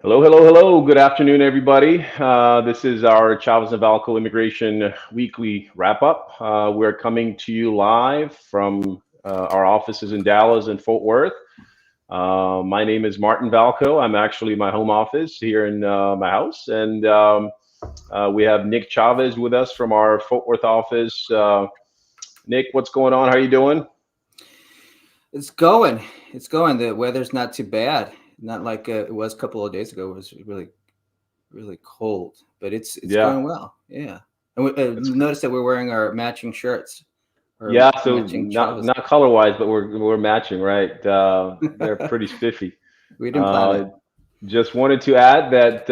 Hello, hello, hello. Good afternoon, everybody. This is our Chavez and Valko Immigration Weekly Wrap Up. We're coming to you live from our offices in Dallas and Fort Worth. My name is Martin Valko. I'm actually in my home office here in my house. And we have Nick Chavez with us from our Fort Worth office. Nick, what's going on? How are you doing? It's going. It's going. The weather's not too bad. Not like it was a couple of days ago. It was really cold, but it's Yeah, going well. Yeah. And it's notice that we're wearing our matching shirts or yeah. So matching Chavez. not color wise, but we're matching, right? They're pretty spiffy. We didn't plan Uh, it. Just wanted to add that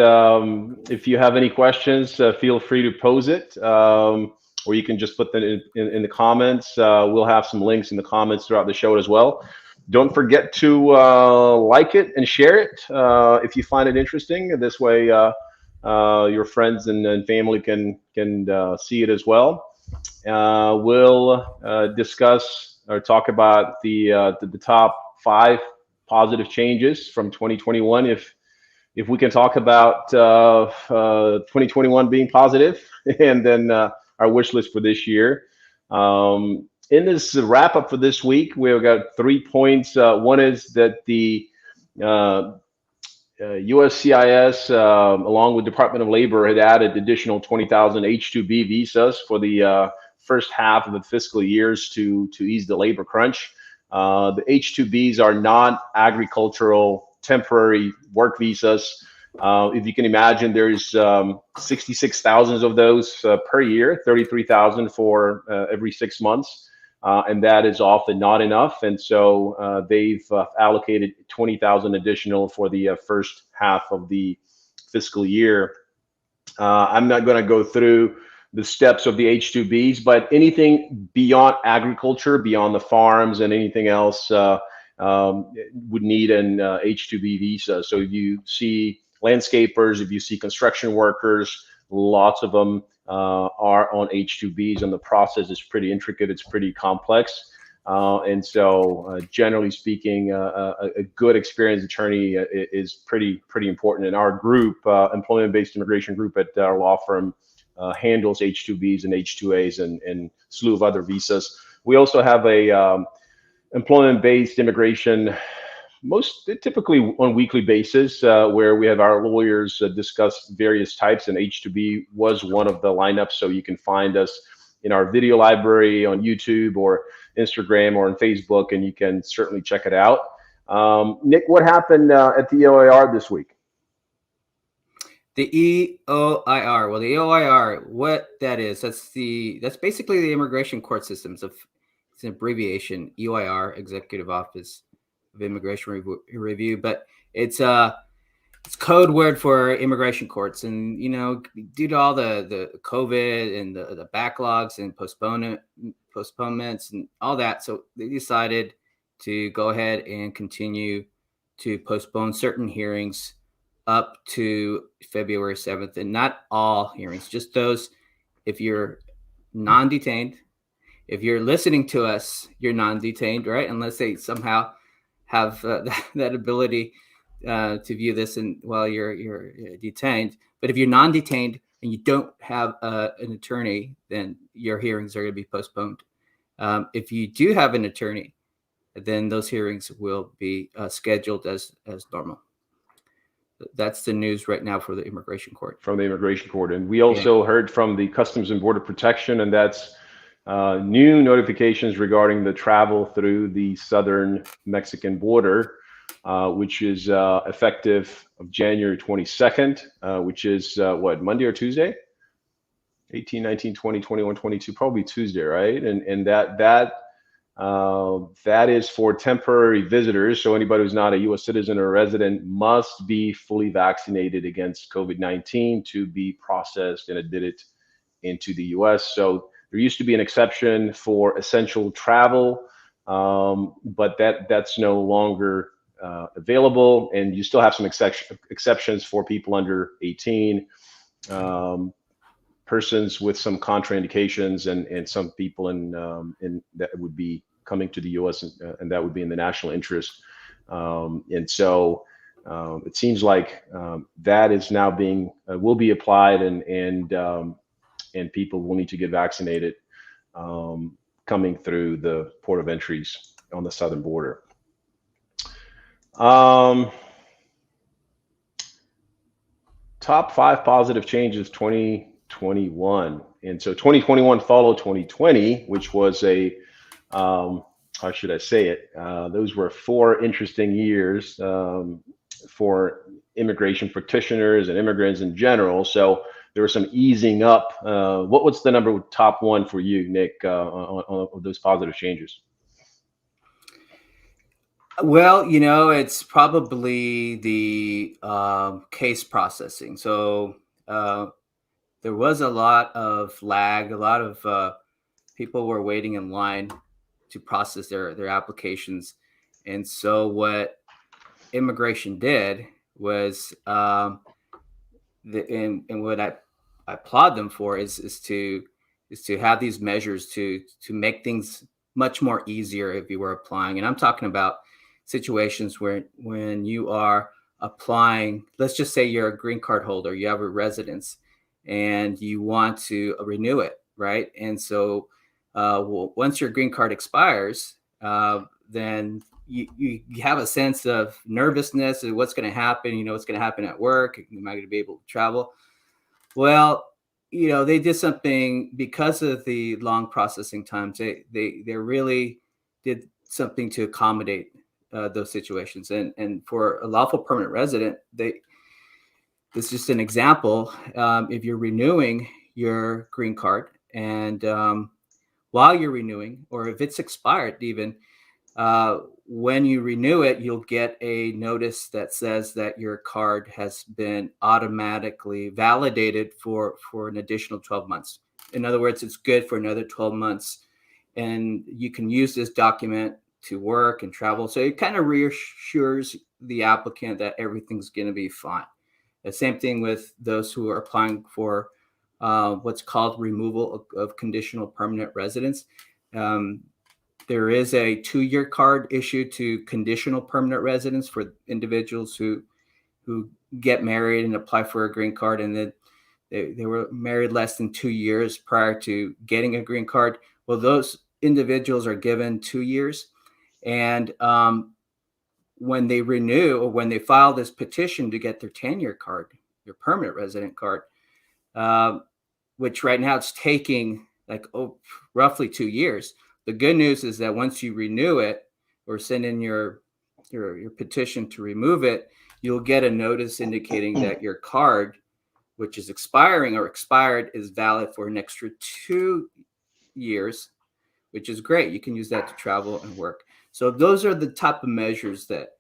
if you have any questions, feel free to pose it, or you can just put them in the comments. We'll have some links in the comments throughout the show as well. Don't forget to like it and share it if you find it interesting. This way, your friends and family can see it as well. We'll discuss or talk about the top five positive changes from 2021. If we can talk about 2021 being positive, and then our wish list for this year. In this wrap up for this week, we've got 3 points. One is that the uh, USCIS, along with Department of Labor, had added additional 20,000 H-2B visas for the first half of the fiscal years to ease the labor crunch. The H-2Bs are non-agricultural temporary work visas. If you can imagine, there's 66,000 of those per year, 33,000 for every 6 months. And that is often not enough. And so they've allocated 20,000 additional for the first half of the fiscal year. I'm not going to go through the steps of the H-2Bs, but anything beyond agriculture, beyond the farms and anything else would need an H-2B visa. So if you see landscapers, if you see construction workers, lots of them are on H-2Bs, and the process is pretty intricate. It's pretty complex. And so, generally speaking, a good experienced attorney is pretty important. And our group, employment-based immigration group at our law firm, handles H-2Bs and H-2As and slew of other visas. We also have a employment-based immigration, most typically on weekly basis, where we have our lawyers discuss various types, and H2B was one of the lineups. So you can find us in our video library on YouTube or Instagram or on Facebook, and you can certainly check it out. Nick, what happened at the EOIR this week? The EOIR. Well, the EOIR, what that is, that's basically the immigration court systems. It's an abbreviation, EOIR, Executive Office of Immigration Review, but it's code word for immigration courts. And due to all the COVID and the backlogs and postponements and all that, so they decided to go ahead and continue to postpone certain hearings up to February 7th, and not all hearings, just those. If you're non-detained, if you're listening to us, you're non-detained, right? Unless they somehow have that ability to view this while you're detained. But if you're non-detained and you don't have an attorney, then your hearings are going to be postponed. If you do have an attorney, then those hearings will be scheduled as normal. That's the news right now for the immigration court. From the immigration court. And we also heard from the Customs and Border Protection, and that's new notifications regarding the travel through the southern Mexican border, which is effective of January 22nd, which is what, Monday or Tuesday? 18, 19, 20, 21, 22, probably Tuesday, right? And that is for temporary visitors. So anybody who's not a U.S. citizen or resident must be fully vaccinated against COVID-19 to be processed and admitted into the U.S. So there used to be an exception for essential travel, but that's no longer available. And you still have some exceptions for people under 18, persons with some contraindications, and some people in that would be coming to the U.S. And that would be in the national interest. And so it seems like that is now being will be applied, and people will need to get vaccinated coming through the port of entries on the southern border. Top 5 positive changes 2021. And so 2021 followed 2020, which was a, how should I say it? Those were 4 interesting years for immigration petitioners and immigrants in general. So there was some easing up. What was the top 1 for you, Nick, on those positive changes? Well, you know, it's probably the case processing. So there was a lot of lag. A lot of people were waiting in line to process their applications. And so what immigration did was, and what I applaud them for is to have these measures to make things much more easier if you were applying. And I'm talking about situations where when you are applying, let's just say you're a green card holder, you have a residence, and you want to renew it, right? And so once your green card expires, then you have a sense of nervousness of what's going to happen. You know what's going to happen at work. Am I going to be able to travel? Well, you know, they did something because of the long processing times. They really did something to accommodate those situations. And for a lawful permanent resident, this is just an example. If you're renewing your green card, and while you're renewing, or if it's expired even, when you renew it, you'll get a notice that says that your card has been automatically validated for an additional 12 months. In other words, it's good for another 12 months. And you can use this document to work and travel. So it kind of reassures the applicant that everything's going to be fine. The same thing with those who are applying for what's called removal of conditional permanent residence. There is a 2-year card issued to conditional permanent residents for individuals who get married and apply for a green card, and then they were married less than 2 years prior to getting a green card. Well, those individuals are given 2 years, and when they renew, or when they file this petition to get their 10-year card, their permanent resident card, which right now it's taking like roughly 2 years. The good news is that once you renew it or send in your petition to remove it, you'll get a notice indicating that your card, which is expiring or expired, is valid for an extra 2 years, which is great. You can use that to travel and work. So those are the type of measures that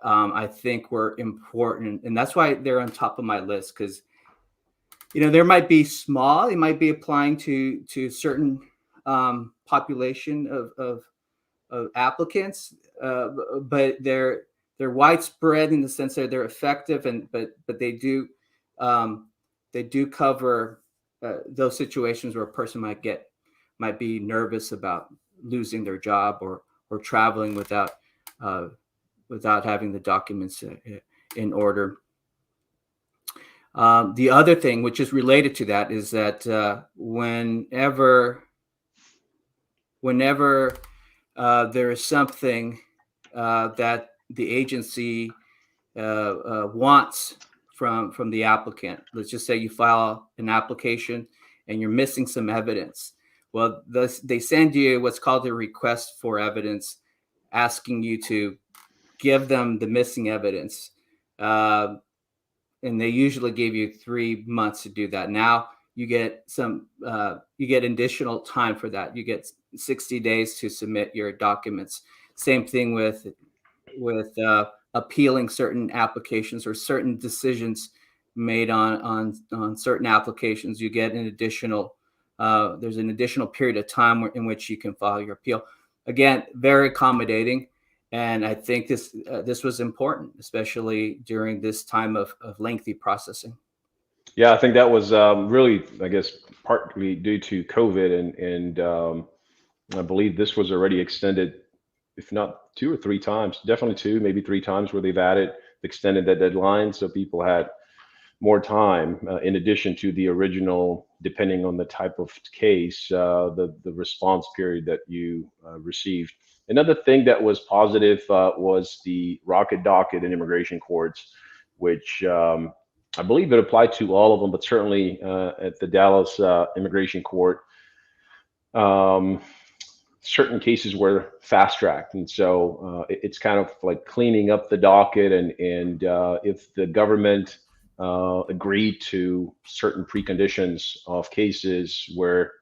I think were important, and that's why they're on top of my list. Because there might be small, it might be applying to certain population of applicants, but they're widespread in the sense that they're effective, but they do cover those situations where a person might be nervous about losing their job or traveling without having the documents in order. The other thing, which is related to that, is that whenever there is something that the agency wants from the applicant, let's just say you file an application and you're missing some evidence. Well, they send you what's called a request for evidence, asking you to give them the missing evidence. And they usually give you 3 months to do that. Now you get additional time for that. You get 60 days to submit your documents. Same thing with appealing certain applications or certain decisions made on certain applications. You get an additional, there's an additional period of time in which you can file your appeal. Again, very accommodating. And I think this was important, especially during this time of lengthy processing. Yeah, I think that was really, I guess, partly due to COVID, and I believe this was already extended, if not 2 or 3 times, definitely 2, maybe 3 times, where they've added extended that deadline, so people had more time in addition to the original, depending on the type of case, the response period that you received. Another thing that was positive was the rocket docket in immigration courts, which I believe it applied to all of them, but certainly at the Dallas Immigration Court, certain cases were fast tracked. And so it's kind of like cleaning up the docket. And if the government agreed to certain preconditions of cases where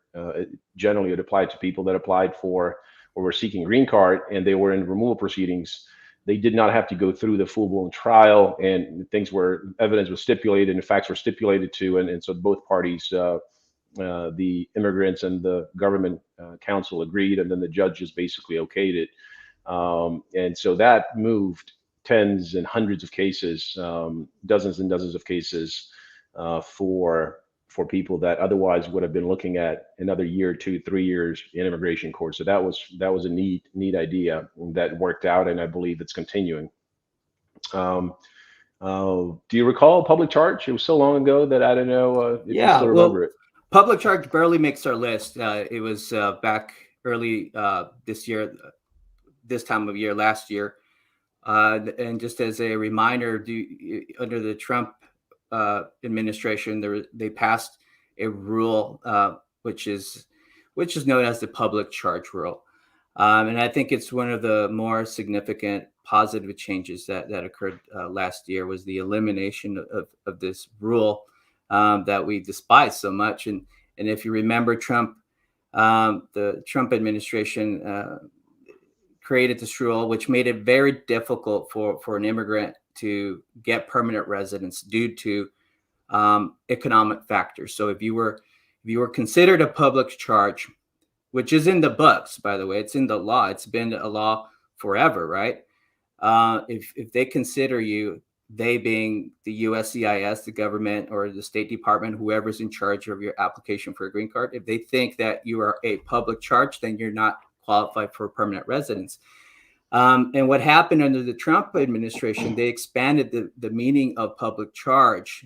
generally it applied to people that applied for or were seeking green card and they were in removal proceedings, they did not have to go through the full-blown trial, and evidence was stipulated and facts were stipulated to, and so both parties, the immigrants and the government counsel agreed, and then the judges basically okayed it. And so that moved tens and hundreds of cases, dozens and dozens of cases for people that otherwise would have been looking at another year, 2, 3 years in immigration court. So that was a neat idea that worked out, and I believe it's continuing. Do you recall public charge? It was so long ago that I don't know if you still remember it. Public charge barely makes our list. It was back early this year, this time of year, last year. And just as a reminder, under the Trump administration, they passed a rule which is known as the public charge rule, and I think it's one of the more significant positive changes that occurred last year was the elimination of this rule that we despise so much. And if you remember, the Trump administration created this rule, which made it very difficult for an immigrant to get permanent residence due to economic factors. So if you were considered a public charge, which is in the books, by the way, it's in the law. It's been a law forever, right? If they consider you, they being the USCIS, the government, or the State Department, whoever's in charge of your application for a green card, if they think that you are a public charge, then you're not qualified for permanent residence. And what happened under the Trump administration, they expanded the meaning of public charge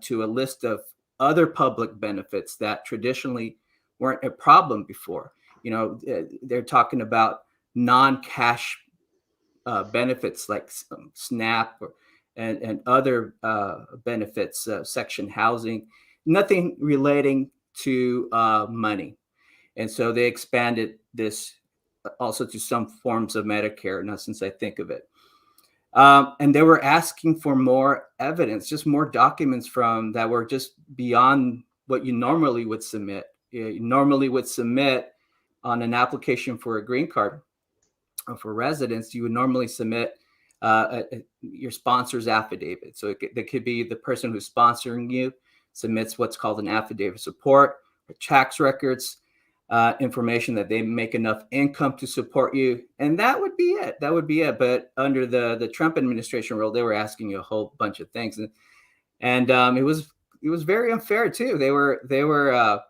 to a list of other public benefits that traditionally weren't a problem before. They're talking about non-cash benefits like SNAP and other benefits, section housing, nothing relating to money. And so they expanded this also to some forms of Medicare, now since I think of it. And they were asking for more evidence, just more documents that were just beyond what you normally would submit. You normally would submit on an application for a green card or for residence, you would normally submit your sponsor's affidavit. So that could be the person who's sponsoring you submits what's called an affidavit of support, or tax records, information that they make enough income to support you, and that would be it. But under the Trump administration rule, they were asking you a whole bunch of things, and it was very unfair too. They were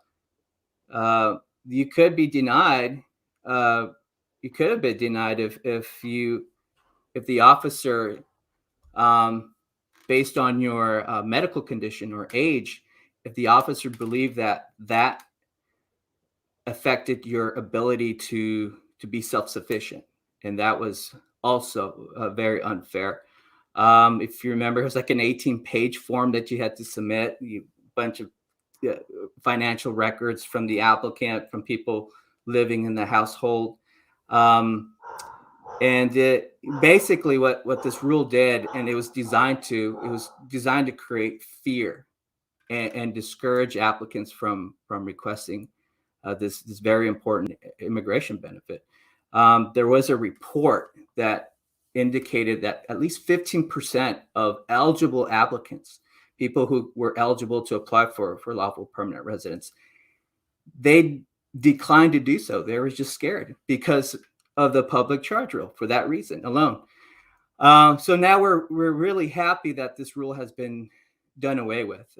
you could be denied. You could have been denied if the officer, based on your medical condition or age, if the officer believed that affected your ability to be self-sufficient. And that was also very unfair. If you remember, it was like an 18-page form that you had to submit, a bunch of financial records from the applicant, from people living in the household. And basically what this rule did, and it was designed to create fear and discourage applicants from requesting this very important immigration benefit. There was a report that indicated that at least 15% of eligible applicants, people who were eligible to apply for lawful permanent residence, they declined to do so. They were just scared because of the public charge rule for that reason alone. So now we're really happy that this rule has been done away with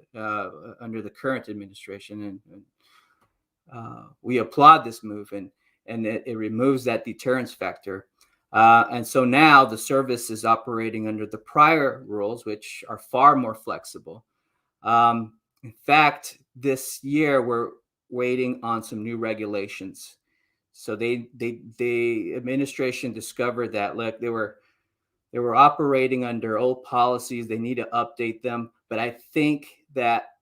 under the current administration, and we applaud this move, and it removes that deterrence factor. And so now the service is operating under the prior rules, which are far more flexible. In fact, this year we're waiting on some new regulations. So the administration discovered that, look, they were operating under old policies. They need to update them. But I think that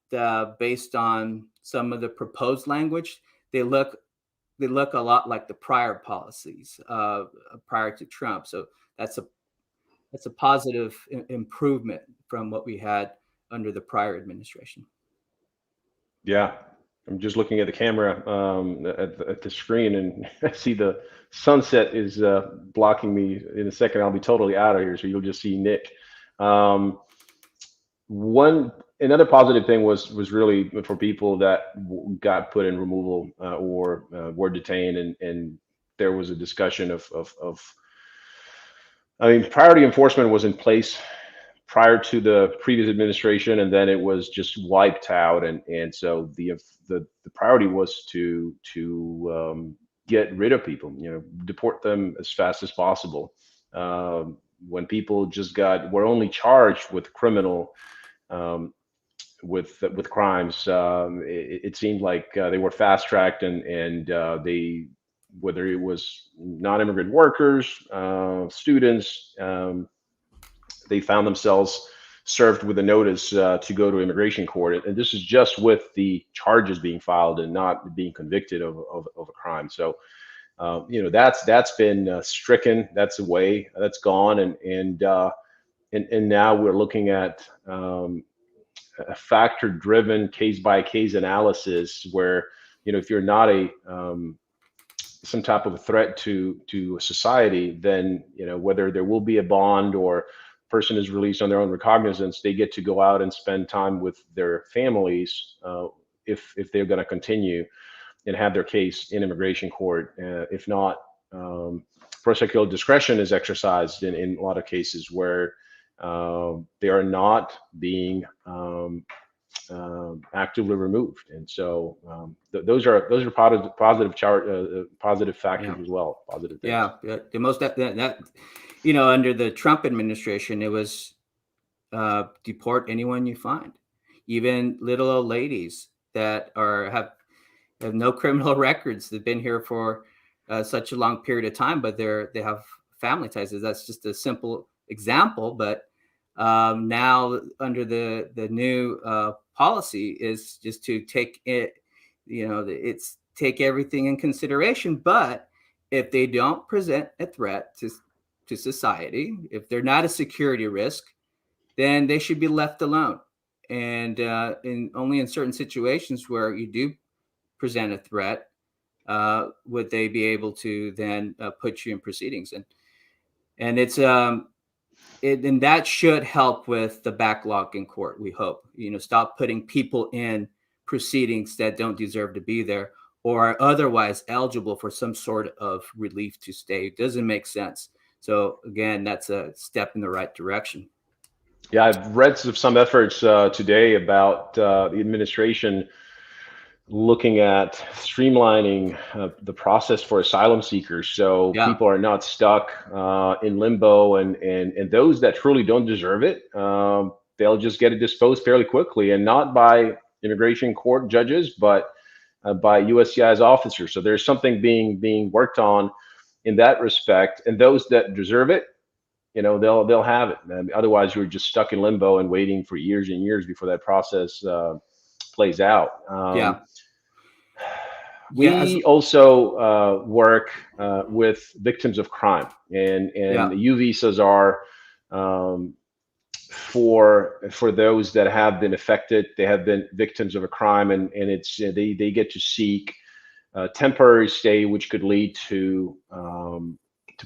based on some of the proposed language, they look a lot like the prior policies prior to Trump. So that's a positive improvement from what we had under the prior administration. Yeah, I'm just looking at the camera at the screen, and I see the sunset is blocking me. In a second, I'll be totally out of here, so you'll just see Nick. Another positive thing was really for people that got put in removal or were detained, and there was a discussion of I mean, priority enforcement was in place prior to the previous administration, and then it was just wiped out, and so the priority was to get rid of people, deport them as fast as possible. When people just were only charged with criminal with crimes, it seemed like they were fast tracked, and they, whether it was non-immigrant workers, students, they found themselves served with a notice to go to immigration court, and this is just with the charges being filed and not being convicted of a crime. So that's been stricken. That's away. That's gone, and now we're looking at a factor-driven, case-by-case analysis where, if you're not some type of a threat to society, then whether there will be a bond or person is released on their own recognizance, they get to go out and spend time with their families if they're going to continue and have their case in immigration court. If not, prosecutorial discretion is exercised in a lot of cases where they are not being actively removed, and so those are positive factors as well. Positive things. Yeah, the most that under the Trump administration, it was deport anyone you find, even little old ladies that have no criminal records. They've been here for such a long period of time, but they have family ties. That's just a simple example, but now under the new policy is just to take it, it's take everything in consideration. But if they don't present a threat to society, if they're not a security risk, then they should be left alone. And only in certain situations where you do present a threat would they be able to then put you in proceedings. And it's and that should help with the backlog in court, we hope. Stop putting people in proceedings that don't deserve to be there or are otherwise eligible for some sort of relief to stay. It doesn't make sense. So again, that's a step in the right direction. Yeah, I've read some efforts today about the administration looking at streamlining the process for asylum seekers, so people are not stuck in limbo, and those that truly don't deserve it, they'll just get it disposed fairly quickly, and not by immigration court judges, but by USCIS officers. So there's something being worked on in that respect, and those that deserve it, they'll have it. Otherwise, you're just stuck in limbo and waiting for years and years before that process plays out. We also work with victims of crime, and the U visas are for those that have been affected. They have been victims of a crime, and it's they get to seek temporary stay, which could lead to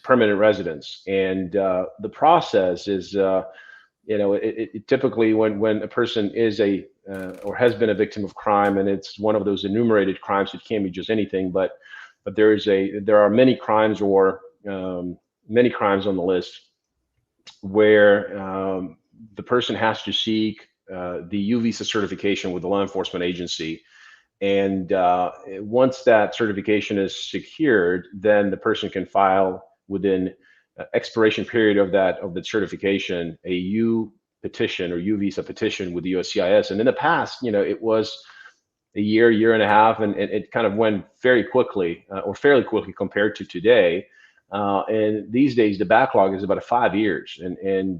permanent residence. And the process is, it typically when a person is or has been a victim of crime, and it's one of those enumerated crimes, it can't be just anything, but there are many crimes or many crimes on the list where the person has to seek the U visa certification with the law enforcement agency. And once that certification is secured, then the person can file within expiration period of the certification, a U petition or U visa petition with the USCIS. And in the past, it was a year and a half, and it kind of went very quickly, or fairly quickly compared to today. And these days, the backlog is about 5 years, and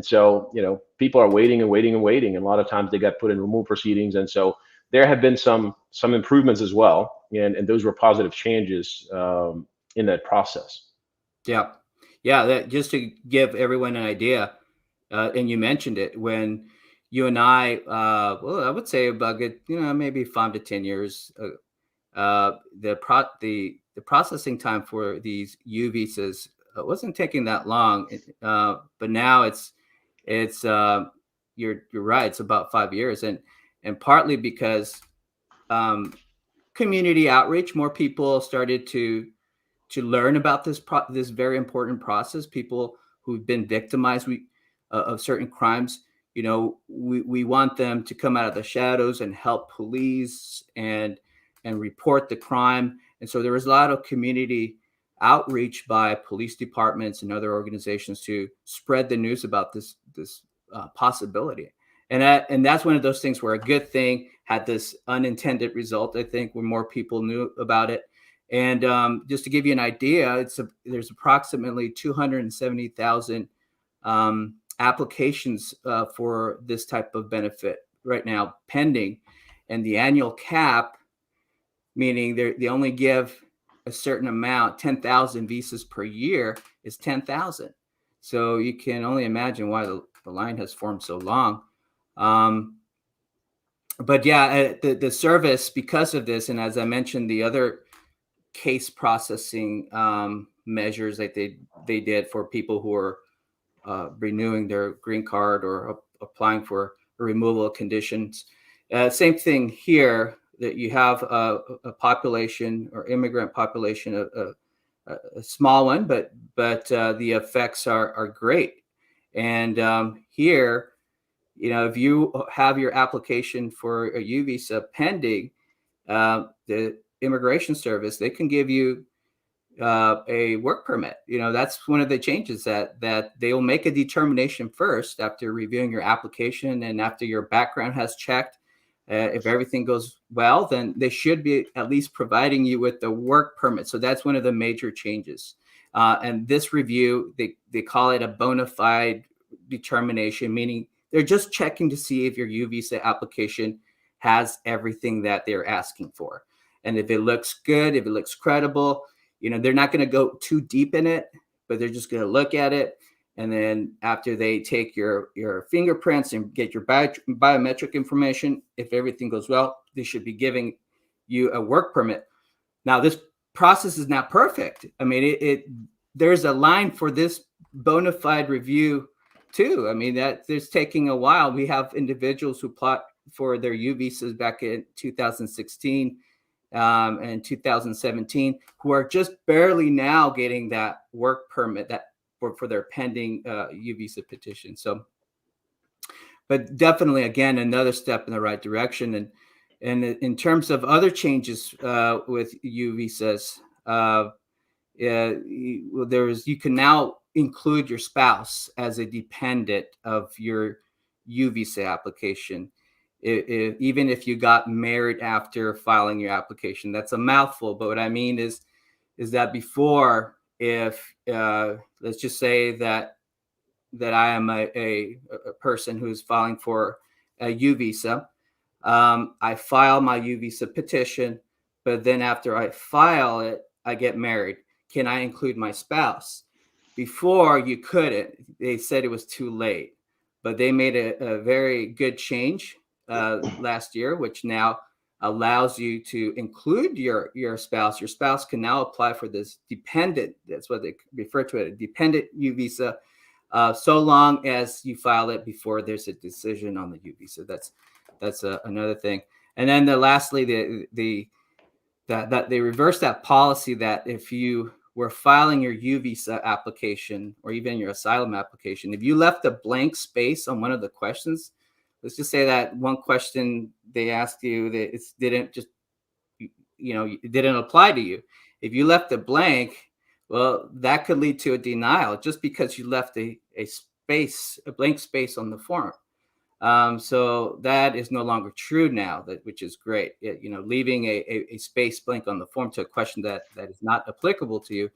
so people are waiting and waiting and waiting. And a lot of times they got put in removal proceedings, and so there have been some improvements as well, and those were positive changes in that process. Yeah. That, just to give everyone an idea, and you mentioned it when you and I, well, I would say about maybe 5 to 10 years, the processing time for these U visas wasn't taking that long, but now it's you're right, it's about 5 years, and partly because community outreach, more people started to learn about this very important process. People who've been victimized of certain crimes, we want them to come out of the shadows and help police and report the crime. And so there was a lot of community outreach by police departments and other organizations to spread the news about this possibility. And that's one of those things where a good thing had this unintended result, I think, when more people knew about it. And just to give you an idea, there's approximately 270,000 applications for this type of benefit right now pending. And the annual cap, meaning they only give a certain amount, 10,000 visas per year, is 10,000. So you can only imagine why the line has formed so long. But yeah, the service, because of this, and as I mentioned, the other case processing measures that they did for people who are renewing their green card or applying for removal of conditions. Same thing here, that you have a population or immigrant population, a small one, but the effects are great. And here, if you have your application for a U visa pending, the Immigration Service, they can give you a work permit. That's one of the changes, that they will make a determination first after reviewing your application and after your background has checked. If everything goes well, then they should be at least providing you with the work permit. So that's one of the major changes. And this review, they call it a bona fide determination, meaning they're just checking to see if your U visa application has everything that they're asking for. And if it looks good, if it looks credible, they're not going to go too deep in it, but they're just going to look at it. And then after they take your fingerprints and get your biometric information, if everything goes well, they should be giving you a work permit. Now, this process is not perfect. I mean, there's a line for this bona fide review too. I mean, that there's taking a while. We have individuals who applied for their U visas back in 2016 and 2017 who are just barely now getting that work permit for their pending U visa petition. So, but definitely, again, another step in the right direction. And in terms of other changes with U visas, you can now include your spouse as a dependent of your U visa application, even if you got married after filing your application. That's a mouthful, but what I mean is that before, if let's just say that I am a person who's filing for a U visa, I file my U visa petition, but then after I file it, I get married. Can I include my spouse? Before, you couldn't. They said it was too late, but they made a very good change last year, which now allows you to include your spouse. Your spouse can now apply for this dependent, that's what they refer to it, a dependent U visa, so long as you file it before there's a decision on the U visa. That's another thing. And then lastly, that they reversed that policy that if you were filing your U visa application or even your asylum application, if you left a blank space on one of the questions, let's just say that one question they asked you that it didn't apply to you. If you left a blank, Well, that could lead to a denial just because you left a blank space on the form. So that is no longer true now, which is great. Leaving a space blank on the form to a question that is not applicable to you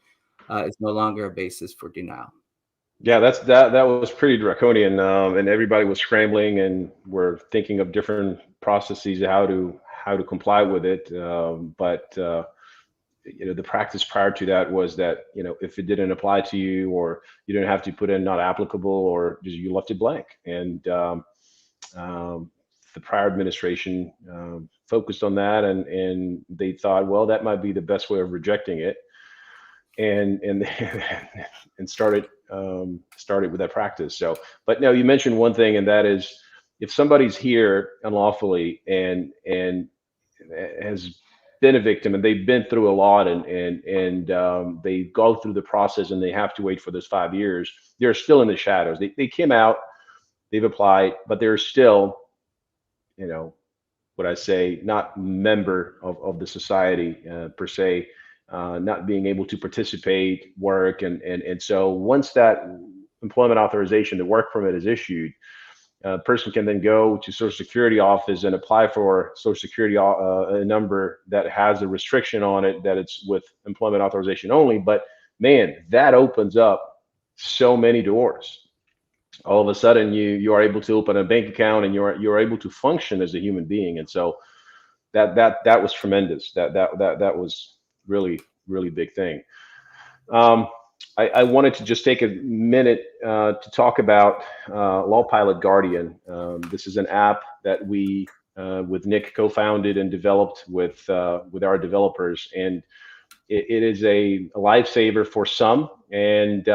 is no longer a basis for denial. Yeah, that was pretty draconian, and everybody was scrambling and were thinking of different processes how to comply with it. But the practice prior to that was that if it didn't apply to you, or you didn't have to put in not applicable, or just you left it blank. And the prior administration focused on that, and they thought, well, that might be the best way of rejecting it, and and started with that practice. So, but no, you mentioned one thing, and that is, if somebody's here unlawfully and has been a victim, and they've been through a lot, and they go through the process, and they have to wait for those 5 years, they're still in the shadows. They came out, they've applied, but they're still, what I say, not member of the society per se, not being able to participate, work, and so once that employment authorization, the work permit, is issued, a person can then go to Social Security office and apply for Social Security a number that has a restriction on it that it's with employment authorization only. But man, that opens up so many doors. All of a sudden, you are able to open a bank account, and you're able to function as a human being. And so that was tremendous. That was really, really big thing. I wanted to just take a minute to talk about Lawpilot Guardian. This is an app that we, with Nick, co-founded and developed with our developers, and it is a lifesaver for some, and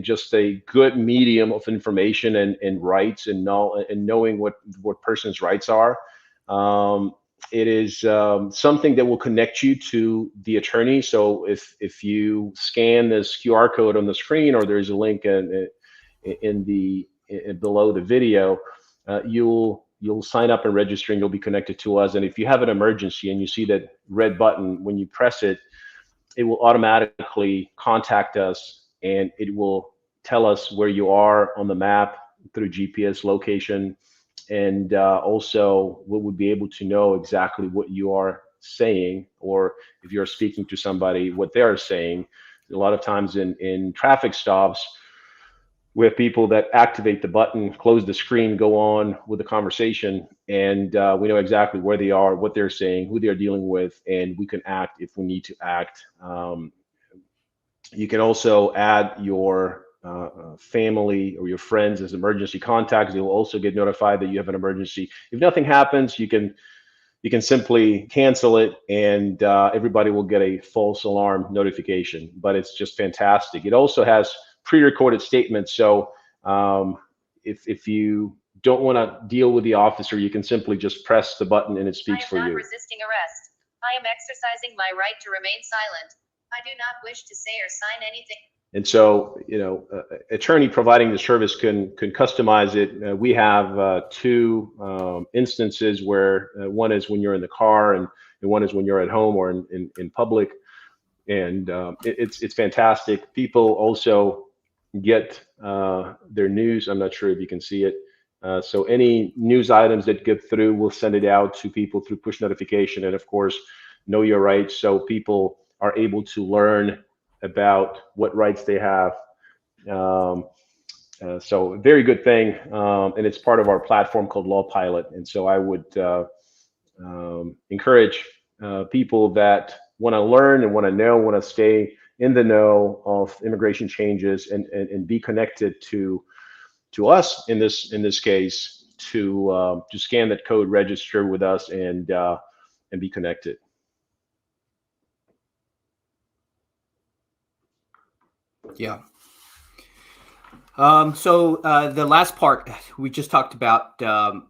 just a good medium of information and rights, and knowing what person's rights are. It is something that will connect you to the attorney. So if you scan this QR code on the screen, or there's a link below the video, you'll sign up and register, and you'll be connected to us. And if you have an emergency and you see that red button, when you press it, it will automatically contact us, and it will tell us where you are on the map through GPS location. And also, we would be able to know exactly what you are saying, or if you're speaking to somebody, what they're saying. A lot of times in traffic stops, we have people that activate the button, close the screen, go on with the conversation, and we know exactly where they are, what they're saying, who they're dealing with, and we can act if we need to act. You can also add your family or your friends as emergency contacts. They will also get notified that you have an emergency. If nothing happens, you can simply cancel it, and everybody will get a false alarm notification. But it's just fantastic. It also has pre-recorded statements. So if you don't want to deal with the officer, you can simply just press the button, and it speaks for you. I am not resisting arrest. I am exercising my right to remain silent. I do not wish to say or sign anything. And so, attorney providing the service can customize it. We have two instances where one is when you're in the car, and one is when you're at home or in public. And it's fantastic. People also get their news. I'm not sure if you can see it. So any news items that get through, we'll send it out to people through push notification. And of course, know your rights, so people are able to learn about what rights they have. So very good thing, and it's part of our platform called Lawpilot. And so I would encourage people that want to learn and want to know, want to stay in the know of immigration changes, and be connected to us in this case, to scan that code, register with us, and be connected. Yeah. So the last part, we just talked about, the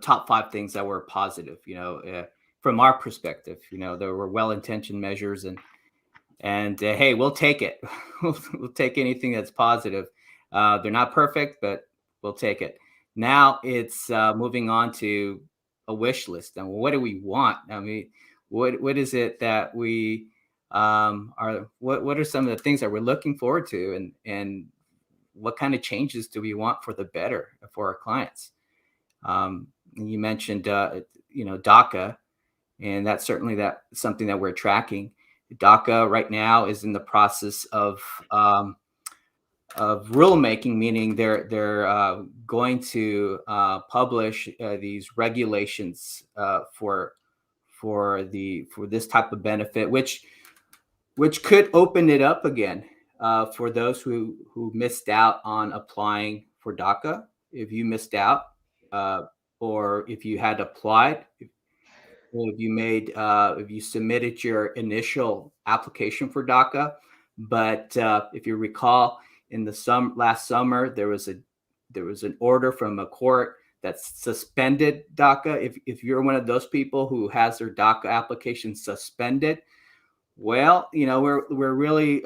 top 5 things that were positive, from our perspective. There were well-intentioned measures, and hey, we'll take it. We'll take anything that's positive. They're not perfect, but we'll take it. Now it's moving on to a wish list. And what do we want? I mean, what is it that we what are some of the things that we're looking forward to, and what kind of changes do we want for the better for our clients? You mentioned, DACA, and that's certainly something that we're tracking. DACA right now is in the process of rulemaking, meaning they're going to publish these regulations for this type of benefit, which could open it up again for those who missed out on applying for DACA. If you missed out, or if you had applied, if you submitted your initial application for DACA, but if you recall, in the last summer, there was an order from a court that suspended DACA. If you're one of those people who has their DACA application suspended, well, we're really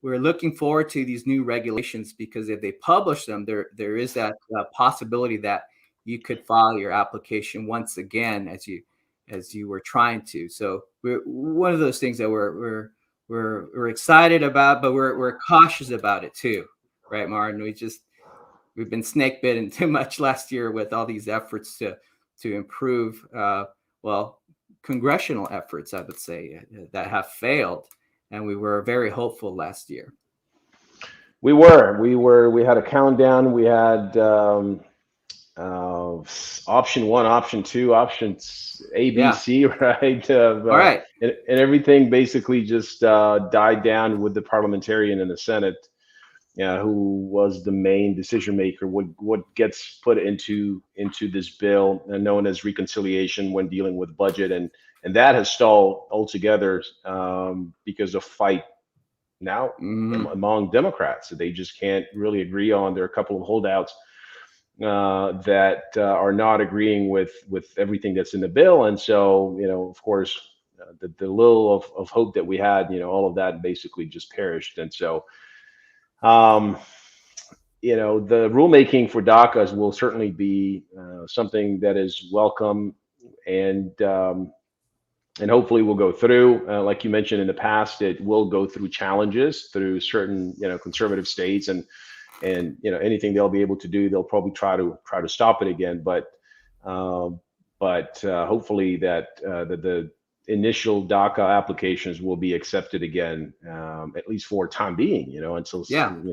we're looking forward to these new regulations, because if they publish them, there is that possibility that you could file your application once again as you were trying to. So we're one of those things that we're excited about, but we're cautious about it too, right, Martin? We've been snake bitten too much last year with all these efforts to improve, congressional efforts, I would say, that have failed, and we were very hopeful last year. We had a countdown. We had option 1, option 2, options A, B, C, right? All right. And everything basically just died down with the parliamentarian in the Senate, who was the main decision maker. What gets put into this bill, known as reconciliation, when dealing with budget, and that has stalled altogether because of fight now among Democrats. They just can't really agree on. There are a couple of holdouts that are not agreeing with everything that's in the bill, and so of course the little of hope that we had, all of that basically just perished. And so the rulemaking for DACAs will certainly be something that is welcome, and hopefully will go through. Like you mentioned in the past, it will go through challenges through certain conservative states, and anything they'll be able to do, they'll probably try to stop it again. But hopefully that the initial DACA applications will be accepted again, at least for time being, until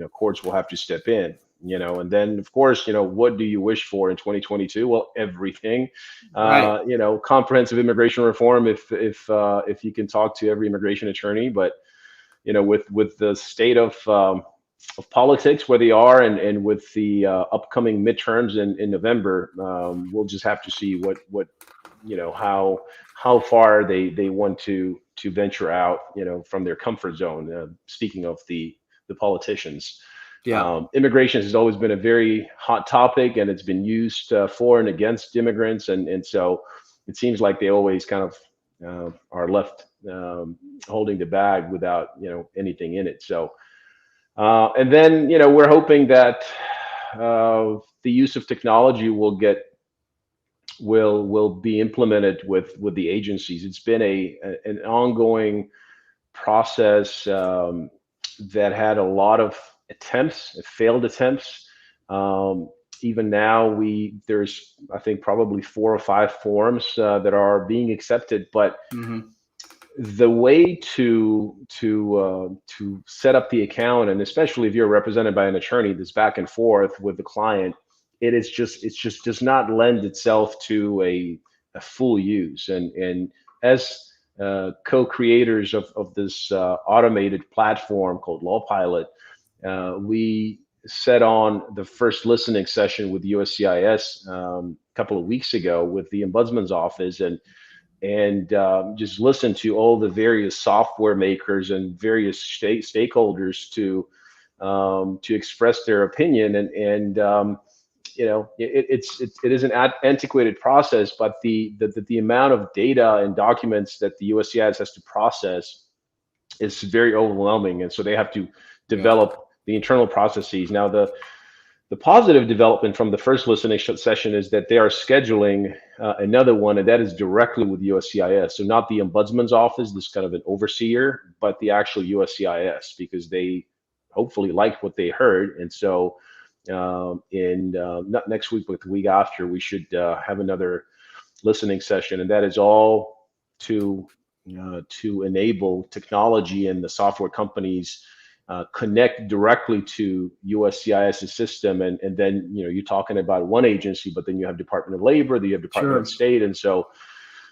courts will have to step in, and then of course, what do you wish for in 2022? Well, everything, right. Comprehensive immigration reform, if you can talk to every immigration attorney, but with the state of politics where they are, and with the upcoming midterms in November, we'll just have to see what how far they want to venture out, from their comfort zone. Speaking of the politicians, immigration has always been a very hot topic, and it's been used for and against immigrants, and so it seems like they always kind of are left holding the bag without anything in it. So and then we're hoping that the use of technology will be implemented with the agencies. It's been an ongoing process that had a lot of failed attempts. Even now, there's I think probably 4 or 5 forms that are being accepted, but the way to set up the account, and especially if you're represented by an attorney, this back and forth with the client, it just does not lend itself to a full use. And as co-creators of this automated platform called Lawpilot, we set on the first listening session with USCIS a couple of weeks ago with the Ombudsman's office, and just listen to all the various software makers and various stakeholders to express their opinion. And it is an antiquated process, but the amount of data and documents that the USCIS has to process is very overwhelming, and so they have to develop the internal processes. Now, The positive development from the first listening session is that they are scheduling another one, and that is directly with USCIS. So not the ombudsman's office, this kind of an overseer, but the actual USCIS, because they hopefully liked what they heard. And so not next week, but the week after, we should have another listening session, and that is all to enable technology and the software companies connect directly to USCIS's system, and then you're talking about one agency, but then you have Department of Labor, then you have Department of State, and so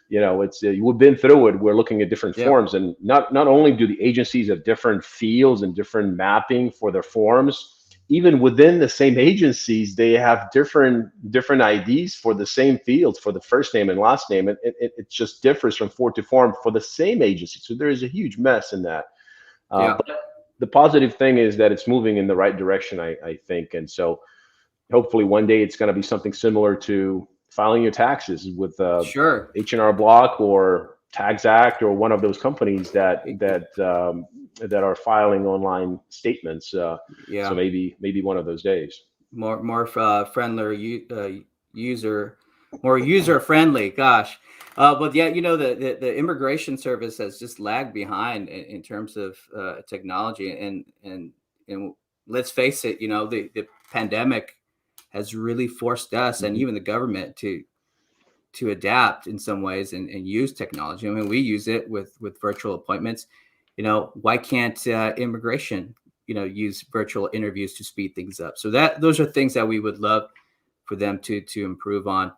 it's we've been through it. We're looking at different forms, and not only do the agencies have different fields and different mapping for their forms, even within the same agencies, they have different IDs for the same fields for the first name and last name, and it just differs from form to form for the same agency. So there is a huge mess in that. But the positive thing is that it's moving in the right direction, I think, and so hopefully one day it's going to be something similar to filing your taxes with H&R Block or Tax Act or one of those companies that are filing online statements. So maybe one of those days. More friendly user, more user friendly. Gosh, but the Immigration Service has just lagged behind in terms of technology, and let's face it, the pandemic has really forced us and even the government to adapt in some ways and use technology. I mean, we use it with virtual appointments. Why can't immigration, use virtual interviews to speed things up? So those are things that we would love for them to improve on.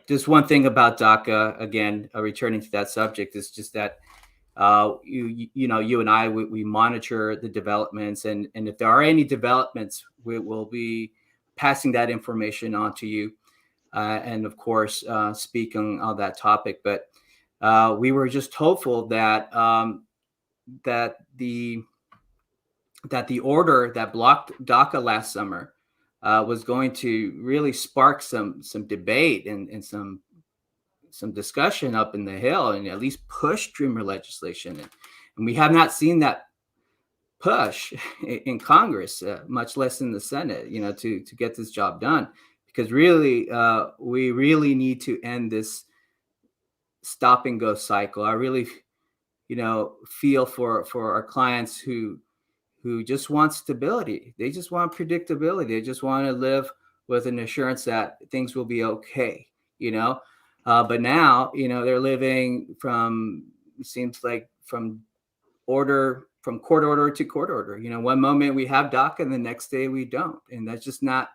Just one thing about DACA, again, returning to that subject, is just that you and I, we monitor the developments, and if there are any developments, we will be passing that information on to you, and of course speak on that topic. But we were just hopeful that that the order that blocked DACA last summer was going to really spark some debate and some discussion up in the Hill, and at least push Dreamer legislation. And we have not seen that push in Congress, much less in the Senate, to get this job done. Because really, we really need to end this stop and go cycle. I really, feel for our clients who just want stability. They just want predictability. They just want to live with an assurance that things will be okay, but now, they're living from court order to court order. One moment we have DACA and the next day we don't. And that's just not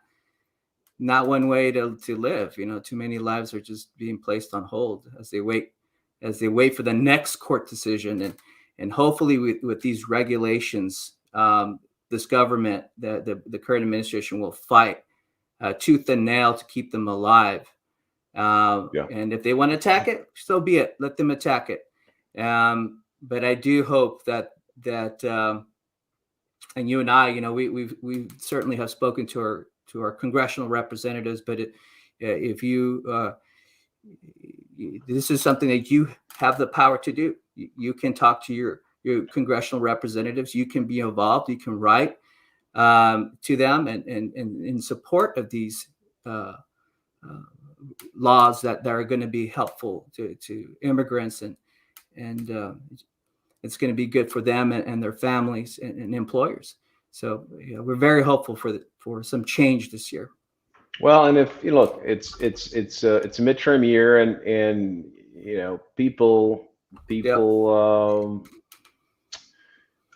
one way to live. Too many lives are just being placed on hold as they wait for the next court decision. And hopefully with these regulations, this government, the current administration, will fight tooth and nail to keep them alive. And if they want to attack it, so be it. Let them attack it. But I do hope that and you and I, we certainly have spoken to our congressional representatives. But if you this is something that you have the power to do. You can talk to your congressional representatives. You can be involved. You can write to them and in support of these laws that are going to be helpful to immigrants, and it's going to be good for them and their families and employers. So we're very hopeful for some change this year. Well, and if you look, it's a midterm year, and people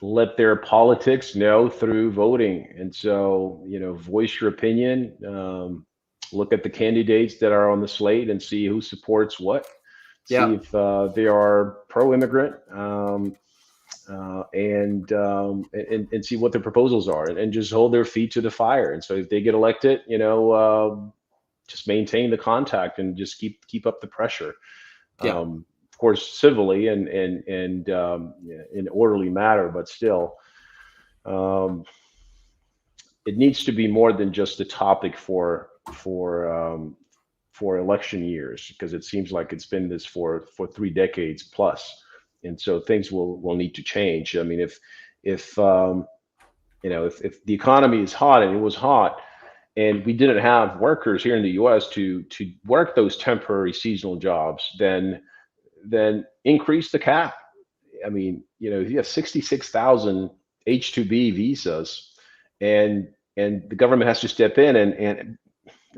let their politics know through voting, and so voice your opinion. Look at the candidates that are on the slate and see who supports what. See if they are pro-immigrant, and see what their proposals are, and just hold their feet to the fire. And so if they get elected, just maintain the contact and just keep up the pressure. Of course, civilly and in an orderly manner, but still, it needs to be more than just a topic for election years, because it seems like it's been this for 3 decades plus, and so things will need to change. I mean, if You know, if the economy is hot, and it was hot, and we didn't have workers here in the U.S. to work those temporary seasonal jobs, then increase the cap. I mean, you know, you have 66,000 H-2B visas, and the government has to step in, and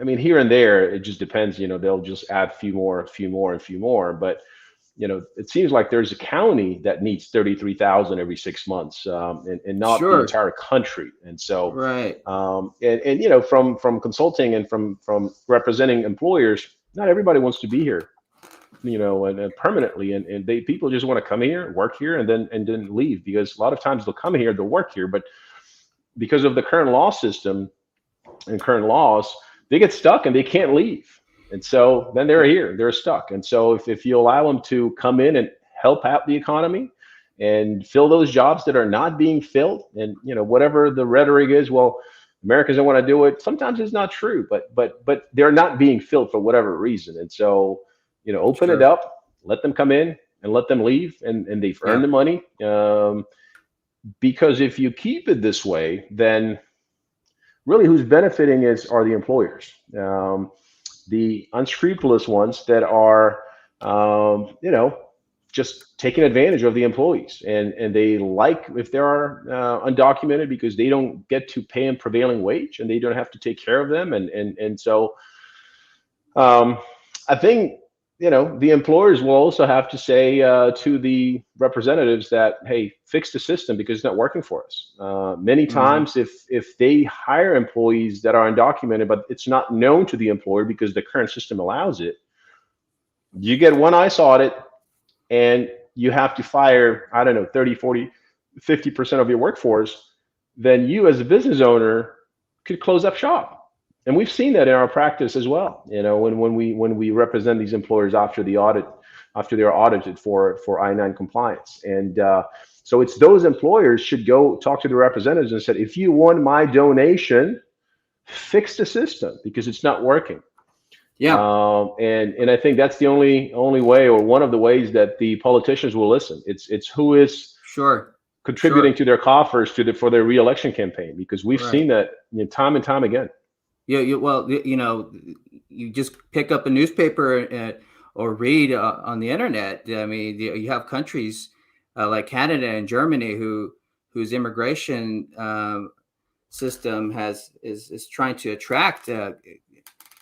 I mean, here and there, it just depends. You know, they'll just add a few more, and a few more. But you know, it seems like there's a county that needs 33,000 every 6 months, and not the Sure. entire country. And so, Right. and you know, from consulting and from representing employers, not everybody wants to be here, you know, and permanently, and people just want to come here, work here, and then leave, because a lot of times they'll come here, they'll work here, but because of the current law system and current laws, they get stuck and they can't leave. And so then they're stuck. And so if you allow them to come in and help out the economy and fill those jobs that are not being filled, and you know, whatever the rhetoric is, well, Americans don't want to do it. Sometimes it's not true, but they're not being filled for whatever reason. And so, you know, open it up, let them come in and let them leave, and they've earned the money. Because if you keep it this way, then really who's benefiting are the employers, the unscrupulous ones that are, you know, just taking advantage of the employees, and they like if they are undocumented, because they don't get to pay them prevailing wage, and they don't have to take care of them, and so I think, you know, the employers will also have to say to the representatives that, hey, fix the system because it's not working for us. Many times, if they hire employees that are undocumented, but it's not known to the employer because the current system allows it, you get one ICE audit and you have to fire, I don't know, 30, 40, 50% of your workforce, then you as a business owner could close up shop. And we've seen that in our practice as well. You know, when we represent these employers after the audit, after they're audited for I-9 compliance. And so it's those employers should go talk to the representatives and said, if you want my donation, fix the system because it's not working. Yeah. And I think that's the only way, or one of the ways, that the politicians will listen. It's who is contributing to their coffers for their re-election campaign, because we've seen that, you know, time and time again. Yeah, well, you know, you just pick up a newspaper or read on the internet. I mean, you have countries like Canada and Germany whose immigration system is trying to attract you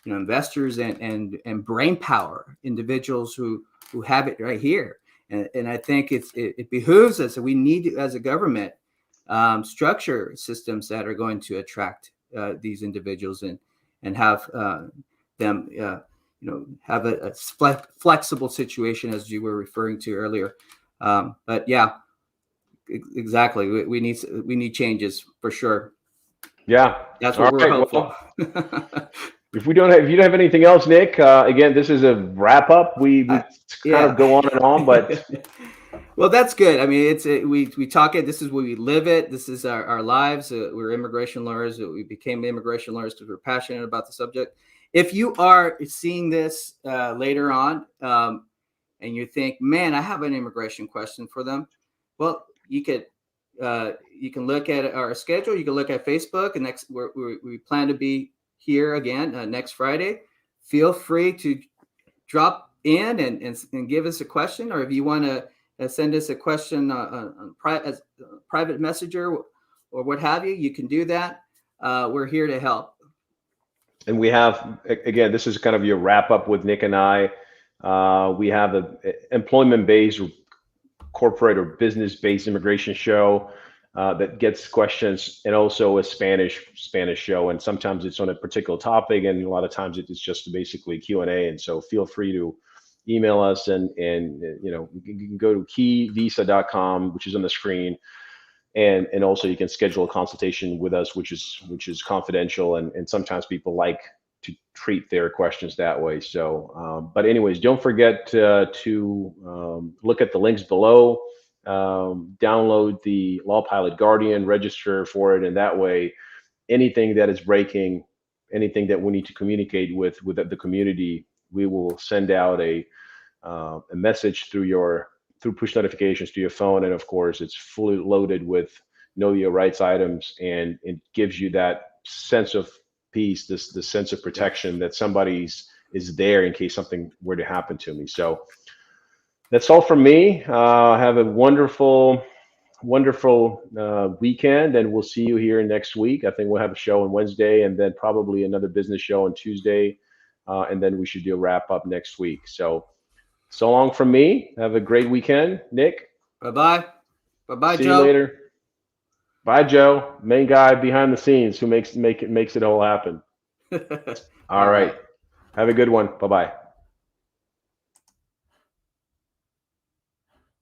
know, investors and brain power, individuals who have it right here. And I think it behooves us, and we need to, as a government, structure systems that are going to attract these individuals and have them, you know, have a flexible situation, as you were referring to earlier. But yeah, exactly. We need changes for sure. Yeah, that's what we're hopeful. Well, if you don't have anything else, Nick, again, this is a wrap up. We kind of go on and on, but. Well, that's good. I mean, we talk it. This is where we live it. This is our lives. We're immigration lawyers. We became immigration lawyers because we're passionate about the subject. If you are seeing this later on, and you think, man, I have an immigration question for them, well, you can look at our schedule. You can look at Facebook, and we plan to be here again next Friday. Feel free to drop in and give us a question, or if you want to send us a question as private messenger or what have you, you can do that. We're here to help. And we have, again, this is kind of your wrap up with Nick and I. We have an employment-based, corporate or business-based immigration show that gets questions, and also a Spanish show. And sometimes it's on a particular topic, and a lot of times it's just basically Q&A. And so feel free to email us, and you know, you can go to keyvisa.com, which is on the screen, and also you can schedule a consultation with us, which is confidential, and sometimes people like to treat their questions that way. So but anyways, don't forget to look at the links below, download the Lawpilot Guardian, register for it, and that way anything that is breaking, anything that we need to communicate with the community, we will send out a message through push notifications to your phone, and of course it's fully loaded with know your rights items, and it gives you that sense of peace, the sense of protection that somebody's is there in case something were to happen to me. So that's all from me. Have a wonderful weekend, and we'll see you here next week. I think we'll have a show on Wednesday, and then probably another business show on Tuesday, and then we should do a wrap up next week. So long from me. Have a great weekend, Nick. Bye-bye. Bye-bye, Joe. See you later. Bye, Joe, main guy behind the scenes who makes it all happen. All right. Have a good one. Bye-bye.